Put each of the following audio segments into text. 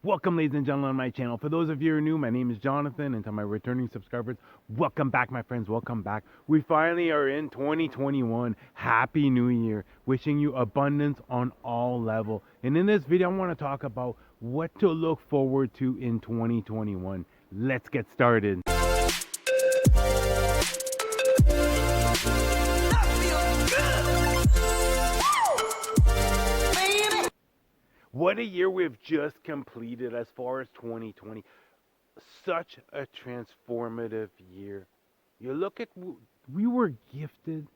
Welcome, ladies and gentlemen, on my channel. For those of you who are new, my name is Jonathan, and to my returning subscribers, welcome back, my friends. Welcome back. We finally are in 2021. Happy New Year. Wishing you abundance on all level. And in this video, I want to talk about what to look forward to in 2021. Let's get started. What a year we've just completed as far as 2020. Such a transformative year. You look at, we were gifted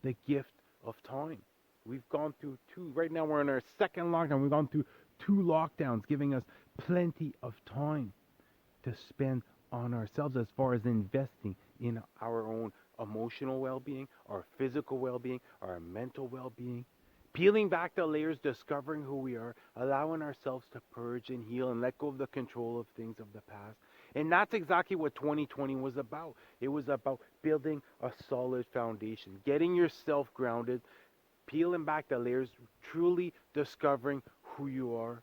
the gift of time. We've gone through right now we're in our second lockdown. We've gone through two lockdowns, giving us plenty of time to spend on ourselves as far as investing in our own emotional well-being, our physical well-being, our mental well-being. Peeling back the layers, discovering who we are, allowing ourselves to purge and heal and let go of the control of things of the past. And that's exactly what 2020 was about. It was about building a solid foundation, getting yourself grounded, peeling back the layers, truly discovering who you are,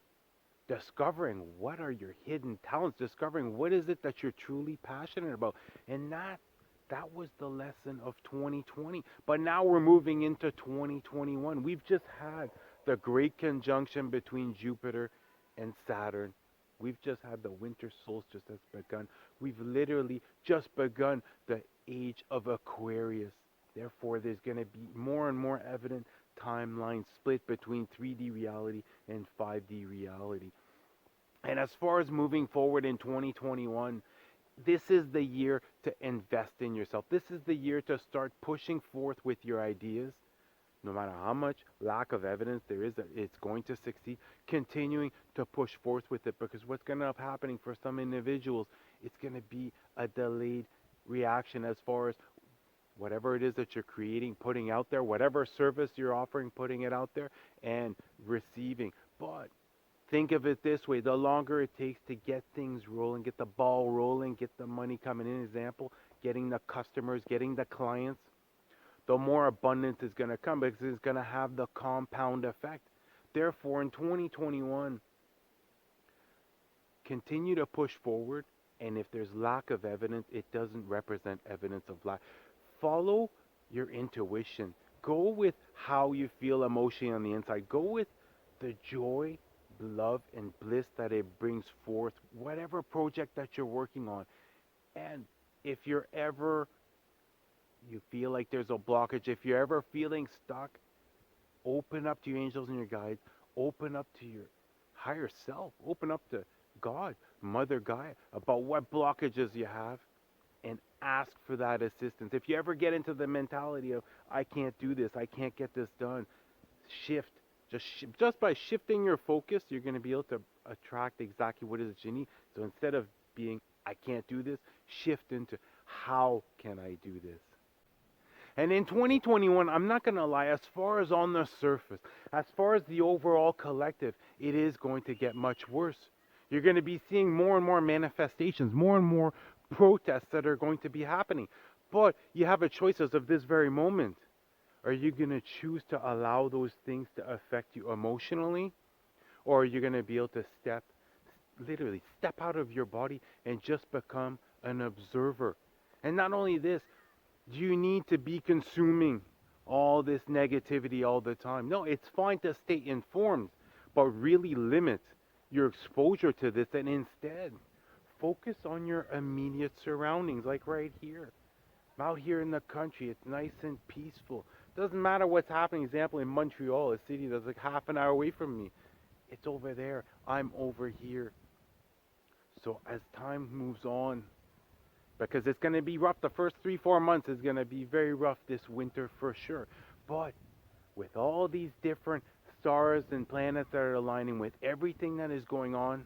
discovering what are your hidden talents, discovering what is it that you're truly passionate about. And that was the lesson of 2020. But now we're moving into 2021. We've just had the great conjunction between Jupiter and Saturn. We've just had the winter solstice that's begun. We've literally just begun the age of Aquarius. Therefore, there's going to be more and more evident timelines split between 3D reality and 5D reality. And as far as moving forward in 2021, this is the year to invest in yourself. This is the year to start pushing forth with your ideas. No matter how much lack of evidence there is that it's going to succeed, continuing to push forth with it, because what's going to end up happening for some individuals, it's going to be a delayed reaction as far as whatever it is that you're creating, putting out there, whatever service you're offering, putting it out there and receiving. But think of it this way: the longer it takes to get things rolling, get the ball rolling, get the money coming in, example, getting the customers, getting the clients, the more abundance is going to come, because it's going to have the compound effect. Therefore, in 2021, continue to push forward, and if there's lack of evidence, it doesn't represent evidence of lack. Follow your intuition. Go with how you feel emotionally on the inside. Go with the joy, love, and bliss that it brings forth, whatever project that you're working on. And if you feel like there's a blockage, if you're ever feeling stuck, open up to your angels and your guides, open up to your higher self, open up to God, Mother Gaia, about what blockages you have, and ask for that assistance. If you ever get into the mentality of, I can't do this, I can't get this done, shift. Just by shifting your focus, you're going to be able to attract exactly what it is that you need. So instead of being, I can't do this, shift into, how can I do this? And in 2021, I'm not going to lie, as far as on the surface, as far as the overall collective, it is going to get much worse. You're going to be seeing more and more manifestations, more and more protests that are going to be happening. But you have a choice as of this very moment. Are you going to choose to allow those things to affect you emotionally? Or are you going to be able to literally step out of your body and just become an observer? And not only this, do you need to be consuming all this negativity all the time? No, it's fine to stay informed, but really limit your exposure to this, and instead focus on your immediate surroundings, like right here. I'm out here in the country, it's nice and peaceful. Doesn't matter what's happening. Example, in Montreal, a city that's like half an hour away from me, it's over there, I'm over here. So as time moves on, because it's going to be rough, the first 3-4 months is going to be very rough this winter for sure, but with all these different stars and planets that are aligning, with everything that is going on,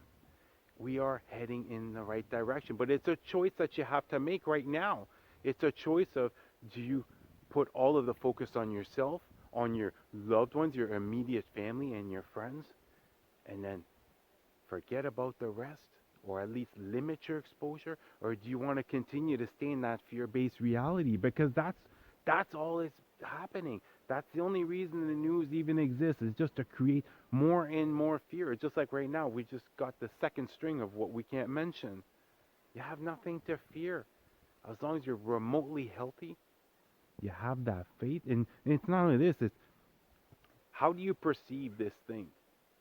we are heading in the right direction. But it's a choice that you have to make right now. It's a choice of, do you put all of the focus on yourself, on your loved ones, your immediate family and your friends, and then forget about the rest, or at least limit your exposure? Or do you want to continue to stay in that fear-based reality? Because that's all that's happening. That's the only reason the news even exists, is just to create more and more fear. It's just like right now, we just got the second string of what we can't mention. You have nothing to fear. As long as you're remotely healthy, you have that faith. And it's not only this, it's how do you perceive this thing?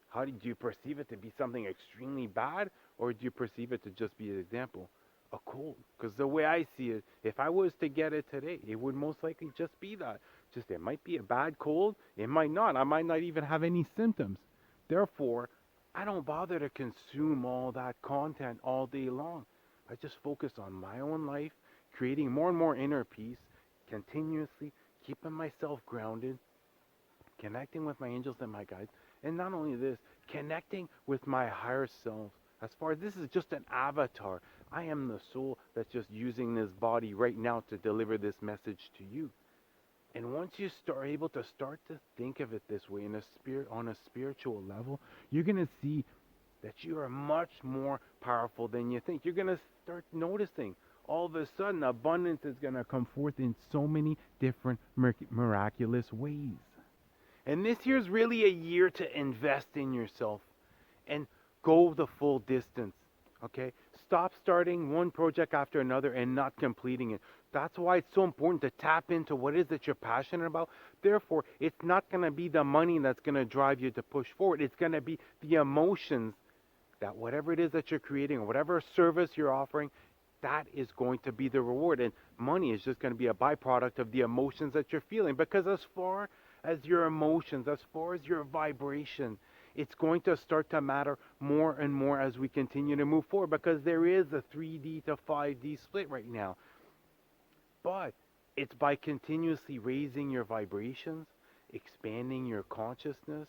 How do you perceive it to be something extremely bad, or do you perceive it to just be an example? A cold. Because the way I see it, if I was to get it today, it would most likely just be that. Just it might be a bad cold, it might not. I might not even have any symptoms. Therefore, I don't bother to consume all that content all day long. I just focus on my own life, creating more and more inner peace, continuously keeping myself grounded, connecting with my angels and my guides, and not only this, connecting with my higher self. As far as this is just an avatar, I am the soul that's just using this body right now to deliver this message to you. And once you start able to start to think of it this way in a spirit on a spiritual level, you're gonna see that you are much more powerful than you think. You're gonna start noticing all of a sudden abundance is gonna come forth in so many different miraculous ways. And this year's really a year to invest in yourself and go the full distance. Okay? Stop starting one project after another and not completing it. That's why it's so important to tap into what it is that you're passionate about. Therefore, it's not going to be the money that's going to drive you to push forward. It's going to be the emotions that whatever it is that you're creating or whatever service you're offering, that is going to be the reward. And money is just going to be a byproduct of the emotions that you're feeling. Because as far as your emotions, as far as your vibration, it's going to start to matter more and more as we continue to move forward, because there is a 3D to 5D split right now. But it's by continuously raising your vibrations, expanding your consciousness,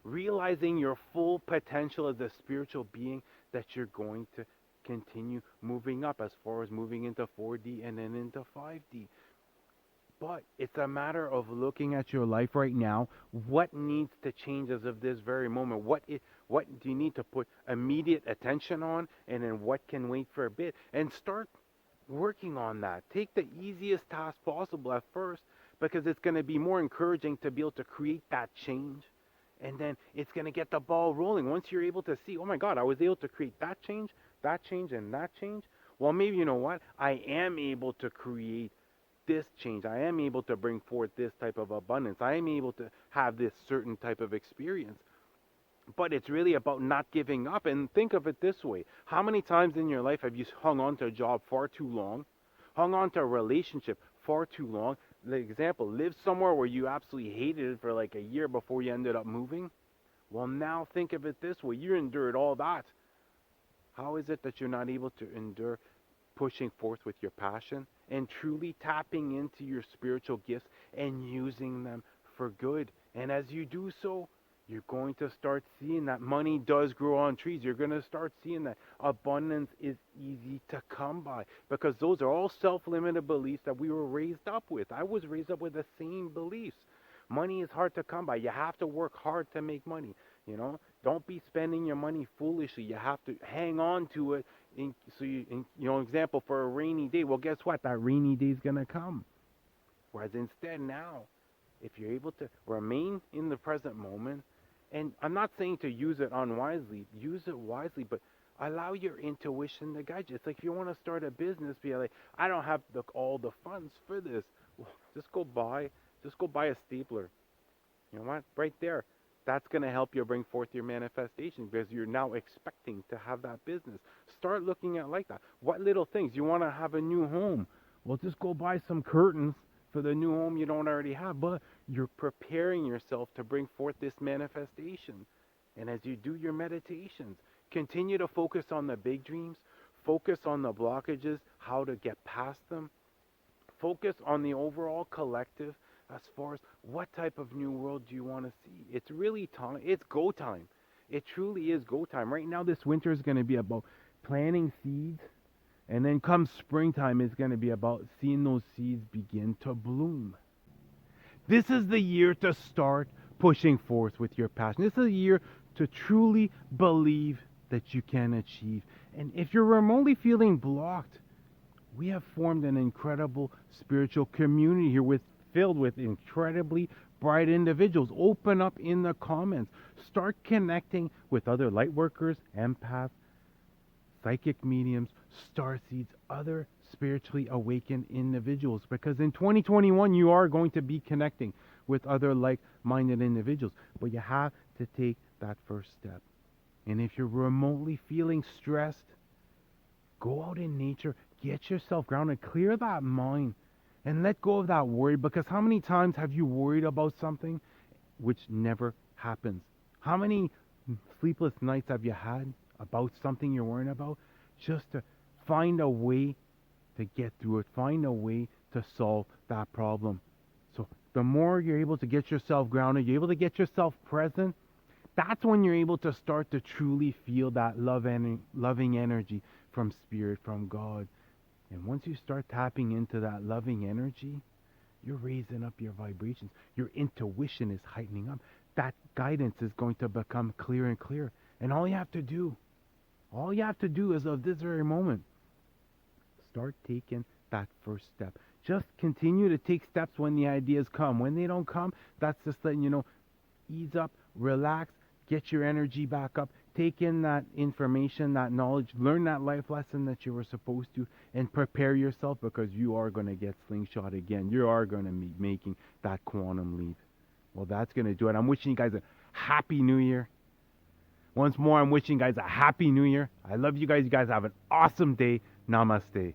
realizing your full potential as a spiritual being, that you're going to continue moving up as far as moving into 4D and then into 5D. But it's a matter of looking at your life right now. What needs to change as of this very moment? What do you need to put immediate attention on? And then what can wait for a bit? And start working on that. Take the easiest task possible at first, because it's going to be more encouraging to be able to create that change. And then it's going to get the ball rolling. Once you're able to see, oh my God, I was able to create that change, and that change. Well, maybe you know what? I am able to create this change. I am able to bring forth this type of abundance. I am able to have this certain type of experience. But it's really about not giving up. And think of it this way. How many times in your life have you hung on to a job far too long? Hung on to a relationship far too long? The example, lived somewhere where you absolutely hated it for like a year before you ended up moving? Well, now think of it this way. You endured all that. How is it that you're not able to endure pushing forth with your passion and truly tapping into your spiritual gifts and using them for good? And as you do so, you're going to start seeing that money does grow on trees. You're going to start seeing that abundance is easy to come by, because those are all self-limited beliefs that we were raised up with. I was raised up with the same beliefs. Money is hard to come by. You have to work hard to make money. Don't be spending your money foolishly. You have to hang on to it. Example, for a rainy day. Well, guess what? That rainy day is gonna come. Whereas instead now, if you're able to remain in the present moment, and I'm not saying to use it unwisely, use it wisely, but allow your intuition to guide you. It's like if you want to start a business, be like, I don't have all the funds for this. Well, just go buy a stapler. You know what? Right there. That's going to help you bring forth your manifestation, because you're now expecting to have that business. Start looking at it like that. What little things? You want to have a new home? Well, just go buy some curtains for the new home you don't already have. But you're preparing yourself to bring forth this manifestation. And as you do your meditations, continue to focus on the big dreams. Focus on the blockages, how to get past them. Focus on the overall collective. As far as what type of new world do you want to see? It's really time. It's go time. It truly is go time. Right now, this winter is going to be about planting seeds. And then come springtime, it's going to be about seeing those seeds begin to bloom. This is the year to start pushing forth with your passion. This is a year to truly believe that you can achieve. And if you're remotely feeling blocked, we have formed an incredible spiritual community here filled with incredibly bright individuals. Open up in the comments. Start connecting with other light workers, empaths, psychic mediums, star seeds, other spiritually awakened individuals. Because in 2021, you are going to be connecting with other like minded individuals. But you have to take that first step. And if you're remotely feeling stressed, go out in nature, get yourself grounded, clear that mind, and let go of that worry. Because how many times have you worried about something which never happens? How many sleepless nights have you had about something you're worrying about? Just to find a way to get through it, find a way to solve that problem. So the more you're able to get yourself grounded, you're able to get yourself present, that's when you're able to start to truly feel that loving energy from spirit, from God. And once you start tapping into that loving energy, you're raising up your vibrations. Your intuition is heightening up. That guidance is going to become clearer and clearer. And all you have to do is of this very moment, start taking that first step. Just continue to take steps when the ideas come. When they don't come, that's just letting you know, ease up, relax, get your energy back up, take in that information, that knowledge, learn that life lesson that you were supposed to, and prepare yourself, because you are going to get slingshot again. You are going to be making that quantum leap. Well, that's going to do it. I'm wishing you guys a happy new year. Once more, I'm wishing you guys a happy new year. I love you guys. You guys have an awesome day. Namaste.